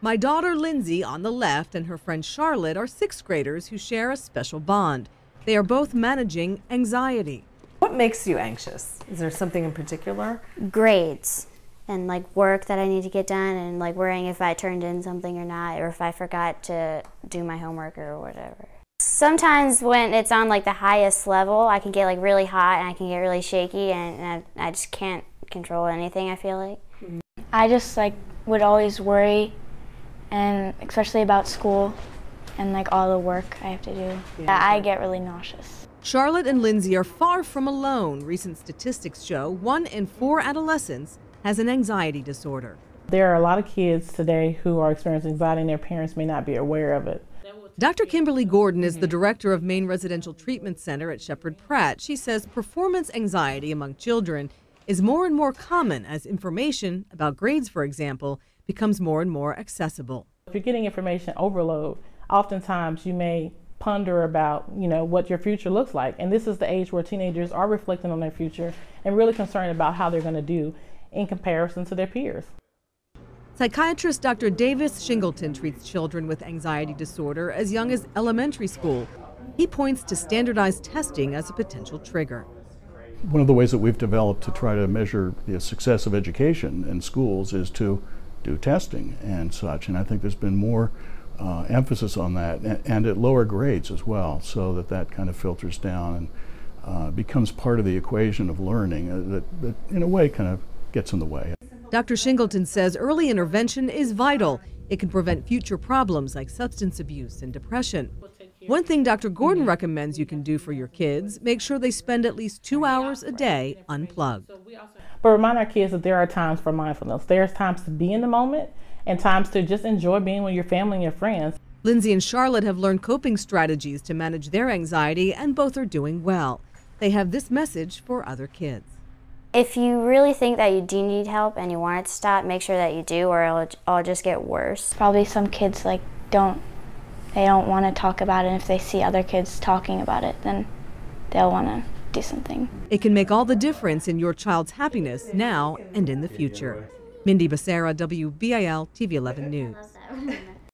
My daughter Lindsay on the left and her friend Charlotte are sixth graders who share a special bond. They are both managing anxiety. What makes you anxious? Is there something in particular? Grades and like work that I need to get done, and like worrying if I turned in something or not, or if I forgot to do my homework or whatever. Sometimes when it's on like the highest level, I can get like really hot and I can get really shaky, and I just can't control anything, I feel like. I just like would always worry, and especially about school and like all the work I have to do. I get really nauseous. Charlotte and Lindsay are far from alone. Recent statistics show 1 in 4 adolescents has an anxiety disorder. There are a lot of kids today who are experiencing anxiety and their parents may not be aware of it. Dr. Kimberly Gordon is the director of Maine Residential Treatment Center at Sheppard Pratt. She says performance anxiety among children is more and more common as information about grades, for example, becomes more and more accessible. If you're getting information overload, oftentimes you may ponder about, what your future looks like. And this is the age where teenagers are reflecting on their future and really concerned about how they're going to do in comparison to their peers. Psychiatrist Dr. Davis Shingleton treats children with anxiety disorder as young as elementary school. He points to standardized testing as a potential trigger. One of the ways that we've developed to try to measure the success of education in schools is to do testing and such. And I think there's been more emphasis on that, and at lower grades as well, so that kind of filters down and becomes part of the equation of learning that in a way kind of gets in the way. Dr. Shingleton says early intervention is vital. It can prevent future problems like substance abuse and depression. One thing Dr. Gordon recommends you can do for your kids, make sure they spend at least 2 hours a day unplugged. But remind our kids that there are times for mindfulness. There's times to be in the moment and times to just enjoy being with your family and your friends. Lindsay and Charlotte have learned coping strategies to manage their anxiety, and both are doing well. They have this message for other kids. If you really think that you do need help and you want it to stop, make sure that you do, or it'll just get worse. Probably some kids don't want to talk about it, and if they see other kids talking about it, then they'll want to do something. It can make all the difference in your child's happiness now and in the future. Mindy Becerra, WBIL TV 11 News.